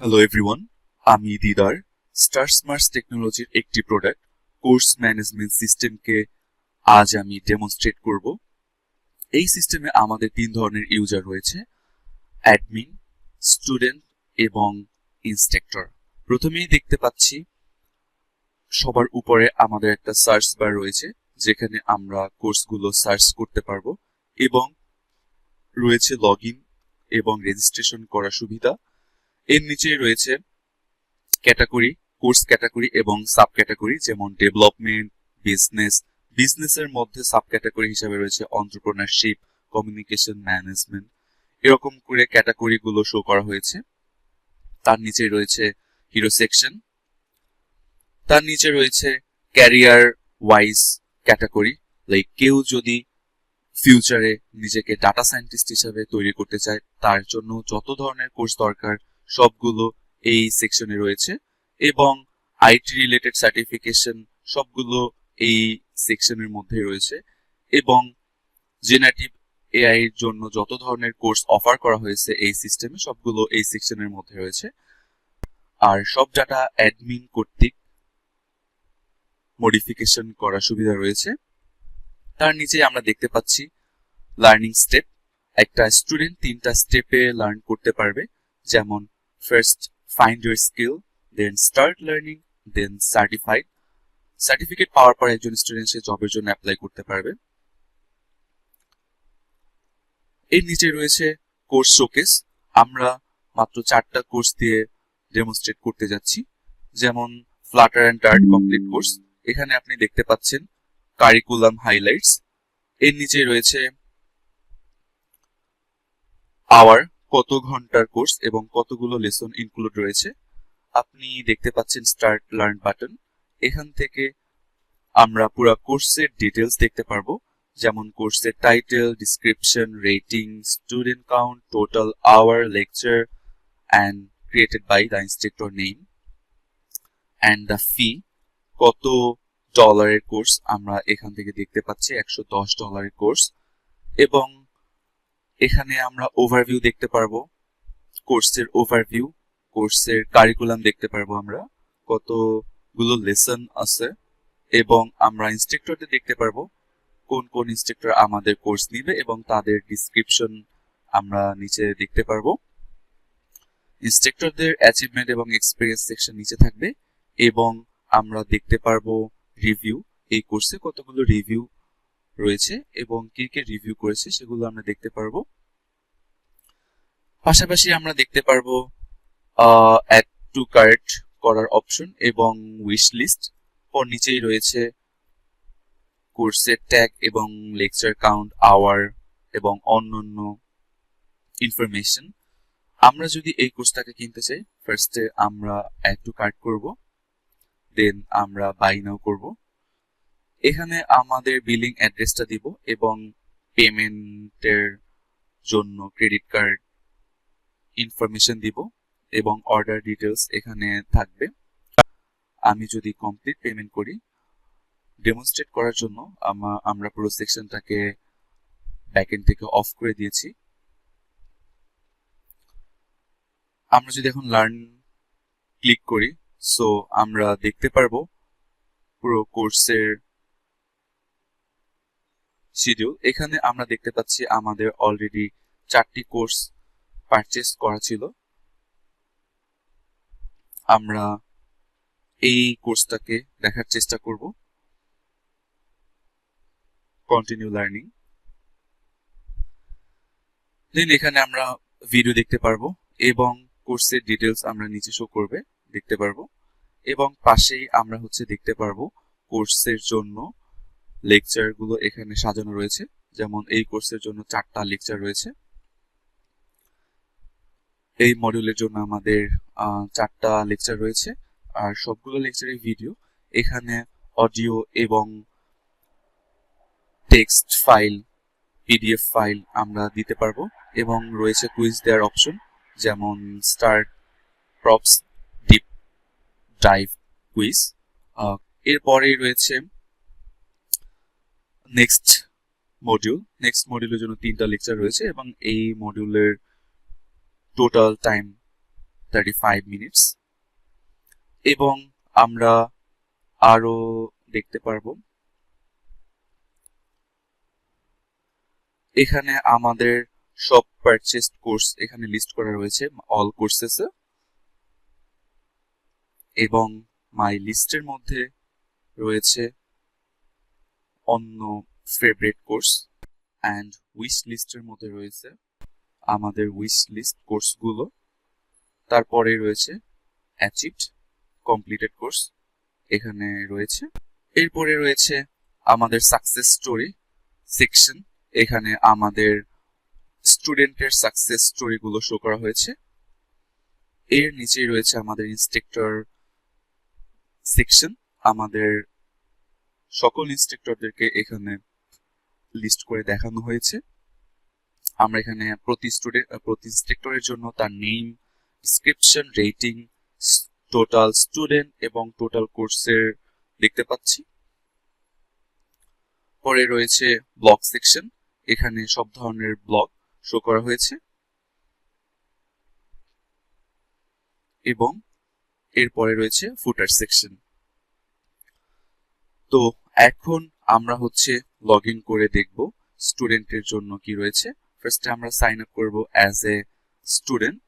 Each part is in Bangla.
হ্যালো এভরিওয়ান, আমি দিদার। স্টার স্মার্টস টেকনোলজির একটি প্রোডাক্ট কোর্স ম্যানেজমেন্ট সিস্টেমকে আজ আমি ডেমনস্ট্রেট করব। এই সিস্টেমে আমাদের তিন ধরনের ইউজার রয়েছে: অ্যাডমিন, স্টুডেন্ট এবং ইনস্ট্রাক্টর। প্রথমেই দেখতে পাচ্ছি সবার উপরে আমাদের একটা সার্চ বার রয়েছে, যেখানে আমরা কোর্সগুলো সার্চ করতে পারবো এবং রয়েছে লগ ইন এবং রেজিস্ট্রেশন করার সুবিধা। এর নিচে রয়েছে ক্যাটাগরি, কোর্স ক্যাটাগরি এবং সাব ক্যাটাগরি, যেমন ডেভেলপমেন্ট, বিজনেস। বিজনেসের মধ্যে সাব ক্যাটাগরি হিসাবে রয়েছে এন্টারপ্রেনারশিপ, কমিউনিকেশন ম্যানেজমেন্ট। এরকম করে ক্যাটাগরি গুলো শো করা হয়েছে। তার নিচে রয়েছে হিরো সেকশন। তার নিচে রয়েছে ক্যারিয়ার ওয়াইজ ক্যাটাগরি, লাইক কেউ যদি ফিউচারে নিজেকে ডাটা সায়েন্টিস্ট হিসেবে তৈরি করতে চায়, তার জন্য যত ধরনের কোর্স দরকার সবগুলো এই সেকশনে রয়েছে। এবং আইটি রিলেটেড সার্টিফিকেশন সবগুলো এই সেকশনের মধ্যে রয়েছে। এবং জেনারেটিভ এআই এর জন্য যত ধরনের কোর্স অফার করা হয়েছে এই সিস্টেমে, সবগুলো এই সেকশনের মধ্যে রয়েছে। আর সব ডাটা অ্যাডমিন কর্তৃক মডিফিকেশন করার সুবিধা রয়েছে। তার নিচে আমরা দেখতে পাচ্ছি লার্নিং স্টেপ। একটা স্টুডেন্ট তিনটা স্টেপে লার্ন করতে পারবে, যেমন first find your skill, then start learning, then certified. Certificate পাওয়ার পর একজন স্টুডেন্ট সে জবের জন্য অ্যাপ্লাই করতে পারবে। এর নিচে রয়েছে কোর্স শোকেস। আমরা মাত্র 4টা কোর্স দিয়ে ডেমনস্ট্রেট করতে যাচ্ছি, যেমন Flutter and Dart complete course. এখানে আপনি দেখতে পাচ্ছেন কারিকুলাম হাইলাইটস। এর নিচে রয়েছে আওয়ার, কত ঘন্টার কোর্স এবং কতগুলো লেসন ইনক্লুড রয়েছে। আপনি দেখতে পাচ্ছেন স্টার্ট লার্ন বাটন। এখান থেকে আমরা পুরো কোর্সের ডিটেলস দেখতে পারবো, যেমন কোর্সের title, description, rating, student count, total hour, lecture and created by the instructor name and the fee. কত ডলারের কোর্স আমরা এখান থেকে দেখতে পাচ্ছি, $110 কোর্স। এবং এখানে আমরা ওভারভিউ দেখতে পারবো, কোর্সের ওভারভিউ, কোর্সের কারিকুলাম দেখতে পারবো আমরা, কতগুলো লেসন আছে। এবং আমরা ইনস্ট্রাক্টরদের দেখতে পারবো, কোন কোন ইনস্ট্রাক্টর আমাদের কোর্স নিবে এবং তাদের ডিসক্রিপশন আমরা নিচে দেখতে পারবো। ইনস্ট্রাক্টরদের অ্যাচিভমেন্ট এবং এক্সপেরিয়েন্স সেকশন নিচে থাকবে। এবং আমরা দেখতে পারবো রিভিউ, এই কোর্সে কতগুলো রিভিউ রয়েছে এবং কে কে রিভিউ করেছে সেগুলো আমরা দেখতে পারবো। পাশাপাশি আমরা দেখতে পারবো অ্যাড টু কার্ট করার অপশন এবং উইশ লিস্ট। ওর নিচেই রয়েছে কোর্সের ট্যাগ এবং লেকচার কাউন্ট, আওয়ার এবং অন্যান্য ইনফরমেশন। আমরা যদি এই কোর্সটাকে কিনতে চাই, ফার্স্টে আমরা অ্যাড টু কার্ট করব, দেন আমরা বাই নাও করব। এখানে আমাদের বিলিং অ্যাড্রেসটা দিব এবং পেমেন্টের জন্য ক্রেডিট কার্ড ইনফরমেশন দিব এবং অর্ডার ডিটেলস এখানে থাকবে। আমি যদি কমপ্লিট পেমেন্ট করি, ডেমনস্ট্রেট করার জন্য আমরা পুরো সেকশনটাকে ব্যাকএন্ড থেকে অফ করে দিয়েছি। আমরা যদি এখন লার্ন ক্লিক করি, সো আমরা দেখতে পারবো পুরো কোর্সের শিডিউল। এখানে আমরা দেখতে পাচ্ছি আমাদের অলরেডি 4টি কোর্স পারচেস করা ছিল। আমরা এই কোর্সটাকে দেখার চেষ্টা করব, কন্টিনিউ লার্নিং। দেন এখানে আমরা ভিডিও দেখতে পারবো এবং কোর্সের ডিটেলস আমরা নিচে শো করবে দেখতে পারবো। এবং পাশেই আমরা দেখতে পারবো কোর্সের জন্য লেকচার গুলো এখানে সাজানো রয়েছে, যেমন এই কোর্সের জন্য 4টা লেকচার রয়েছে। এই মডিউলের জন্য আমাদের 4টা লেকচার রয়েছে, আর সবগুলো লেকচারের ভিডিও এখানে অডিও এবং টেক্সট ফাইল, পিডিএফ ফাইল আমরা দিতে পারবো। এবং রয়েছে কুইজ দেওয়ার অপশন, যেমন start props deep dive quiz. এরপরে রয়েছে নেক্সট মডিউলের জন্য 3টা লেকচার রয়েছে এবং এই মডিউলের টোটাল টাইম 35 minutes এবং আমরা আরো দেখতে পারবো এখানে আমাদের সব পারচেসড কোর্স এখানে লিস্ট করা রয়েছে অল কোর্সেস এবং মাই লিস্টের মধ্যে রয়েছে অন্য ফেভারিট কোর্স অ্যান্ড উইশ লিস্টের মধ্যে রয়েছে আমাদের উইশ লিস্ট কোর্সগুলো তারপরে রয়েছে অ্যাচিভড কমপ্লিটেড কোর্স এখানে রয়েছে এরপরে রয়েছে আমাদের সাকসেস স্টোরি সেকশন এখানে আমাদের স্টুডেন্টের সাকসেস স্টোরিগুলো শো করা হয়েছে এর নিচেই রয়েছে আমাদের ইনস্ট্রাক্টর সেকশন আমাদের সকল ইনস্ট্রাক্টরদেরকে এখানে লিস্ট করে দেখানো হয়েছে আমরা এখানে প্রতি ইনস্ট্রাক্টরের জন্য তার name description rating total student এবং টোটাল কোর্সের দেখতে পাচ্ছি পরে রয়েছে ব্লগ সেকশন এখানে সব ধরনের ব্লগ শো করা হয়েছে এবং এরপরে রয়েছে ফুটার সেকশন তো এখন আমরা হচ্ছে লগ ইন করে দেখব স্টুডেন্টের জন্য কি রয়েছে ফার্স্টে আমরা সাইন আপ করব অ্যাজ এ স্টুডেন্ট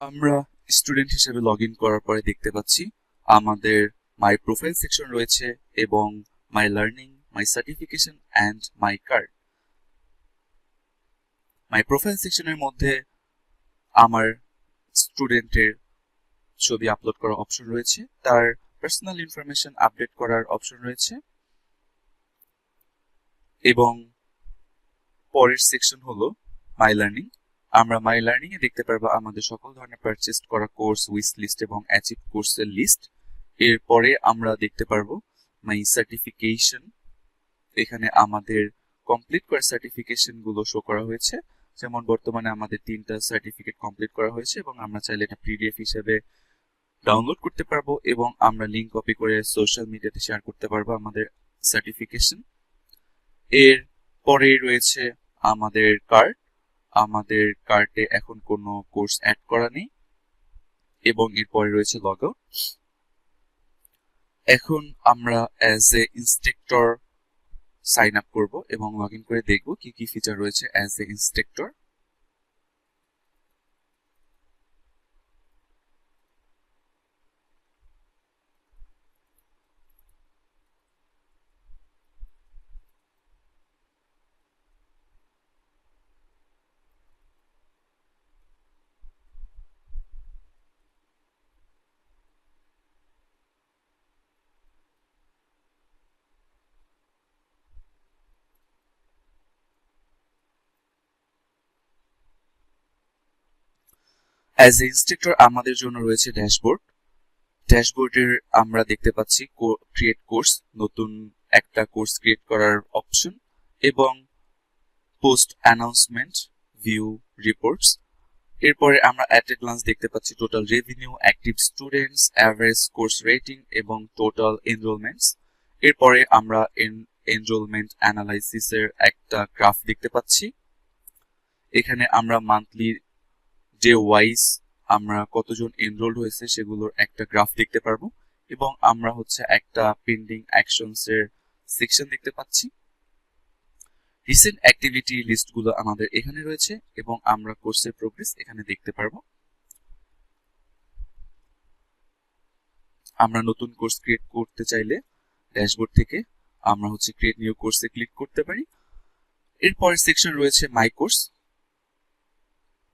আমরা স্টুডেন্ট হিসেবে লগ ইন করার পরে দেখতে পাচ্ছি আমাদের মাই প্রোফাইল সেকশন রয়েছে এবং মাই learning my certification and my card my profile সেকশনের মধ্যে আমার স্টুডেন্টের ছবি আপলোড করার অপশন রয়েছে তার পার্সোনাল ইনফরমেশন আপডেট করার অপশন রয়েছে এবং পরের সেকশন হলো মাই লার্নিং আমরা মাই লার্নিং এ দেখতে পারবো আমাদের সকল ধরনের পারচেজ করা কোর্স উইশ লিস্ট এবং অ্যাচিভ কোর্সের লিস্ট এরপরে আমরা দেখতে পারবো মাই সার্টিফিকেশন এখানে আমাদের কমপ্লিট করা সার্টিফিকেশন গুলো শো করা হয়েছে যেমন বর্তমানে আমাদের 3টা সার্টিফিকেট কমপ্লিট করা হয়েছে এবং আমরা চাইলে এটা পিডিএফ হিসেবে ডাউনলোড করতে পারবো এবং আমরা লিংক কপি করে সোশ্যাল মিডিয়াতে শেয়ার করতে পারবো আমাদের সার্টিফিকেশন এর পরে রয়েছে আমাদের কার্ড আমাদের কার্ডে এখন কোনো কোর্স অ্যাড করা নেই এবং এরপরে রয়েছে লগ আউট এখন আমরা as a instructor sign up করব এবং লগ ইন করে দেখব কি কি ফিচার রয়েছে as a instructor as a instructor আমাদের জন্য রয়েছে ড্যাশবোর্ড ড্যাশবোর্ডের আমরা দেখতে পাচ্ছি ক্রিয়েট কোর্স নতুন একটা কোর্স ক্রিয়েট করার অপশন এবং পোস্ট অ্যানাউন্সমেন্ট ভিউ রিপোর্টস এরপরে আমরা অ্যাট এ গ্লান্স দেখতে পাচ্ছি total revenue active students average course rating এবং টোটাল এনরোলমেন্টস এরপরে আমরা এনরোলমেন্ট অ্যানালাইসিসের একটা গ্রাফ দেখতে পাচ্ছি এখানে আমরা মান্থলি যে ওয়াইজ আমরা কতজন এনরোলড হয়েছে সেগুলোর একটা গ্রাফ দেখতে পারবো এবং আমরা হচ্ছে একটা পেন্ডিং অ্যাকশনস এর সেকশন দেখতে পাচ্ছি রিসেন্ট অ্যাক্টিভিটি লিস্টগুলো আমাদের এখানে রয়েছে এবং আমরা কোর্সের প্রোগ্রেস এখানে দেখতে পারবো আমরা নতুন কোর্স ক্রিয়েট করতে চাইলে ড্যাশবোর্ড থেকে আমরা হচ্ছে ক্রিয়েট নিউ কোর্সে ক্লিক করতে পারি এরপরের সেকশন রয়েছে মাই কোর্স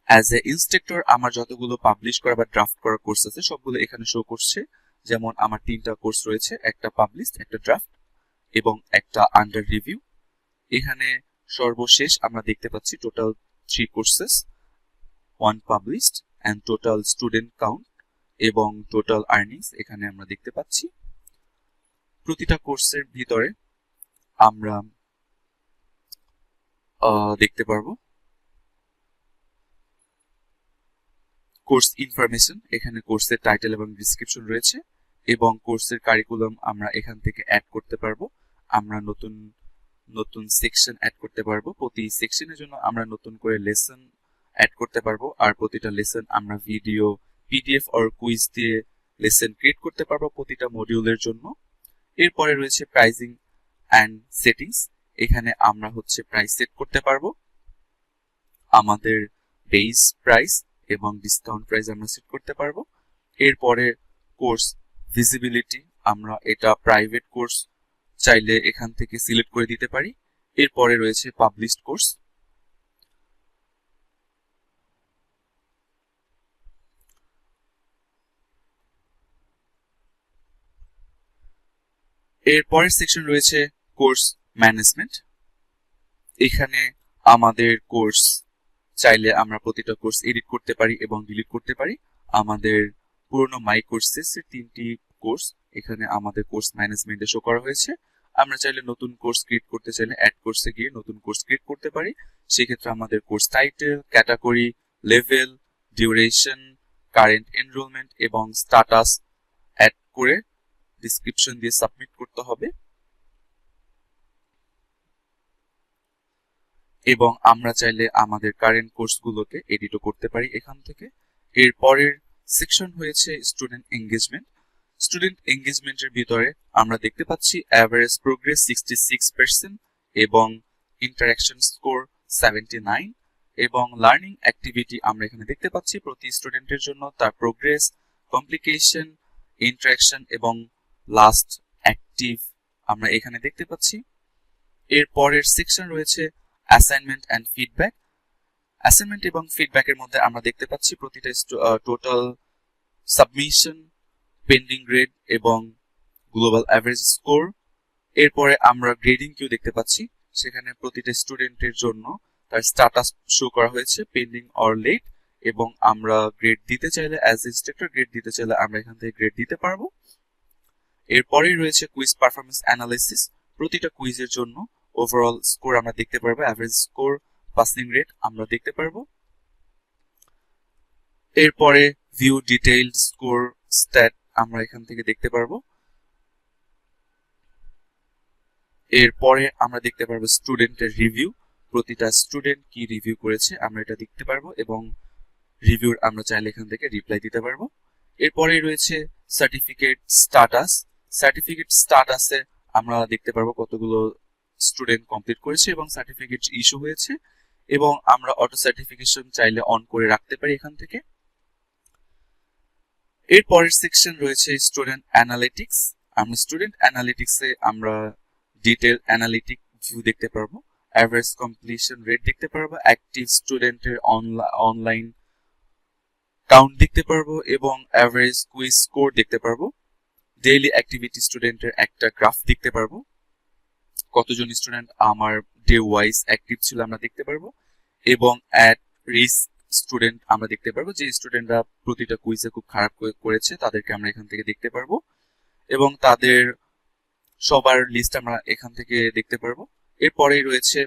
অ্যাজ এ ইনস্ট্রাক্টর আমার যতগুলো পাবলিশ করা বা ড্রাফট করা কোর্স আছে সবগুলো এখানে শো করছে যেমন আমার 3টা কোর্স রয়েছে একটা পাবলিশড একটা ড্রাফট এবং একটা আন্ডার রিভিউ এখানে সর্বশেষ আমরা দেখতে পাচ্ছি total 3 courses 1 published and total student count এবং টোটাল আর্নিংস এখানে আমরা দেখতে পাচ্ছি প্রতিটা কোর্সের ভিতরে আমরা দেখতে পারবো। কোর্স ইনফরমেশন, এখানে কোর্সের টাইটেল এবং ডিসক্রিপশন রয়েছে এবং কোর্সের কারিকুলাম আমরা এখান থেকে অ্যাড করতে পারবো। আমরা নতুন নতুন সেকশন অ্যাড করতে পারবো। প্রতি সেকশনের জন্য আমরা নতুন করে লেসন অ্যাড করতে পারবো, আর প্রতিটা লেসন আমরা ভিডিও, পিডিএফ অর কুইজ দিয়ে লেসন ক্রিয়েট করতে পারবো প্রতিটা মডিউলের জন্য। এরপরে রয়েছে প্রাইজিং অ্যান্ড সেটিংস, এখানে আমরা প্রাইস সেট করতে পারবো। আমাদের বেস প্রাইস এবং ডিসকাউন্ট প্রাইস আমরা সেট করতে পারবো। এরপরে কোর্স ভিজিবিলিটি, আমরা এটা প্রাইভেট কোর্স চাইলে এখান থেকে সিলেক্ট করে দিতে পারি। এরপরে রয়েছে পাবলিশড কোর্স। এর পরের সেকশন রয়েছে কোর্স ম্যানেজমেন্ট। এখানে আমাদের কোর্স চাইলে আমরা প্রতিটা কোর্স এডিট করতে পারি এবং ডিলিট করতে পারি। আমাদের পুরনো মাই কোর্সেস এর 3টি কোর্স এখানে আমাদের কোর্স ম্যানেজমেন্টে শো করা হয়েছে। আমরা চাইলে নতুন কোর্স ক্রিয়েট করতে চাইলে অ্যাড কোর্সে গিয়ে নতুন কোর্স ক্রিয়েট করতে পারি। সেক্ষেত্রে আমাদের course title, category, level, duration, current enrolment এবং স্ট্যাটাস অ্যাড করে ডিসক্রিপশন দিয়ে সাবমিট করতে হবে। এবং আমরা চাইলে আমাদের কারেন্ট কোর্সগুলোকে এডিটও করতে পারি এখান থেকে। এর পরের সেকশন হয়েছে স্টুডেন্ট এঙ্গেজমেন্ট। স্টুডেন্ট এঙ্গেজমেন্টের ভিতরে আমরা দেখতে পাচ্ছি অ্যাভারেজ প্রোগ্রেস 66% এবং ইন্টারঅ্যাকশন স্কোর 79 এবং লার্নিং অ্যাক্টিভিটি আমরা এখানে দেখতে পাচ্ছি প্রতি স্টুডেন্টের জন্য তার প্রোগ্রেস, কমপ্লিকেশন, ইন্টারঅ্যাকশন এবং লাস্ট অ্যাক্টিভ আমরা এখানে দেখতে পাচ্ছি। এর পরের সেকশন রয়েছে অ্যাসাইনমেন্ট অ্যান্ড ফিডব্যাক। অ্যাসাইনমেন্ট এবং ফিডব্যাকের মধ্যে আমরা দেখতে পাচ্ছি প্রতিটা টোটাল সাবমিশন, পেন্ডিং গ্রেড এবং গ্লোবাল অ্যাভারেজ স্কোর। এরপরে আমরা গ্রেডিং কিউ দেখতে পাচ্ছি, সেখানে প্রতিটা স্টুডেন্টের জন্য তার স্ট্যাটাস শো করা হয়েছে পেন্ডিং অর লেট, এবং আমরা গ্রেড দিতে চাইলে অ্যাজ ইনস্ট্রাক্টর গ্রেড দিতে চাইলে আমরা এখান থেকে গ্রেড দিতে পারবো। এরপরেই রয়েছে কুইজ পারফরমেন্স অ্যানালাইসিস। প্রতিটা কুইজের জন্য ওভারঅল স্কোর আমরা দেখতে পারবো, অ্যাভারেজ স্কোর, পাসিং রেট আমরা দেখতে পারবো। এরপরে ভিউ ডিটেইলড স্কোর স্ট্যাট আমরা এখান থেকে দেখতে পারবো। এরপরে আমরা দেখতে পারবো স্টুডেন্টের রিভিউ, প্রতিটা স্টুডেন্ট কি রিভিউ করেছে আমরা এটা দেখতে পারবো এবং রিভিউর আমরা চাইলে এখান থেকে রিপ্লাই দিতে পারবো। এরপরে রয়েছে সার্টিফিকেট স্ট্যাটাস। সার্টিফিকেট স্ট্যাটাসে আমরা দেখতে পারবো কতগুলো স্টুডেন্ট কমপ্লিট করেছে এবং সার্টিফিকেট ইস্যু হয়েছে, এবং আমরা অটো সার্টিফিকেশন চাইলে অন করে রাখতে পারি এখান থেকে। এর পরের সেকশন রয়েছে স্টুডেন্ট অ্যানালিটিক্স। আমরা স্টুডেন্ট অ্যানালিটিক্সে আমরা ডিটেল অ্যানালিটিক ভিউ দেখতে পারবো, অ্যাভারেজ কমপ্লিশন রেট দেখতে পারবো, অ্যাক্টিভ স্টুডেন্টের অনলাইন কাউন্ট দেখতে পারবো এবং অ্যাভারেজ কুইজ স্কোর দেখতে পারবো। ডেইলি অ্যাক্টিভিটি স্টুডেন্টের একটা গ্রাফ দেখতে পারবো, কতজন স্টুডেন্ট আমার ডে ওয়াইজ অ্যাক্টিভ ছিল আমরা দেখতে পারবো, এবং অ্যাট রিস্ক স্টুডেন্ট আমরা দেখতে পারবো, যে স্টুডেন্টরা প্রতিটা কুইজে খুব খারাপ করেছে তাদেরকে আমরা এখান থেকে দেখতে পারবো এবং তাদের সবার লিস্ট আমরা এখান থেকে দেখতে পারবো। এরপরেই রয়েছে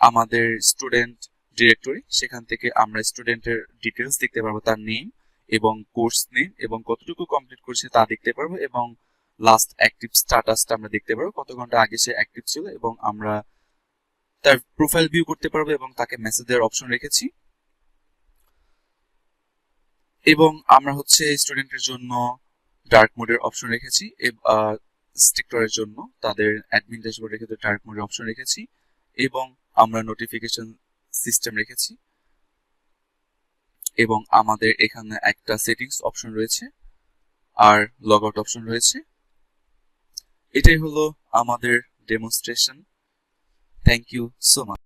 আমাদের স্টুডেন্ট ডিরেক্টরি, সেখান থেকে আমরা স্টুডেন্টের ডিটেলস দেখতে পারবো, তার নেম এবং কোর্স নেম এবং কতটুকু কমপ্লিট করেছে তা দেখতে পারবো, এবং লাস্ট অ্যাক্টিভ স্ট্যাটাসটা আমরা দেখতে পারবো, কত ঘন্টা আগে সে অ্যাক্টিভ ছিল, এবং আমরা তার প্রোফাইল ভিউ করতে পারবো এবং তাকে মেসেজ দেওয়ার অপশন রেখেছি। এবং আমরা স্টুডেন্টের জন্য ডার্ক মোডের অপশন রেখেছি, ইনস্ট্রাক্টরের জন্য তাদের অ্যাডমিন ড্যাশবোর্ড রেখে ডার্ক মোডের অপশন রেখেছি, এবং আমরা নোটিফিকেশন সিস্টেম রেখেছি, এবং আমাদের এখানে একটা সেটিংস অপশন রয়েছে আর লগ আউট অপশন রয়েছে। এটাই হলো আমাদের demonstration. Thank you so much.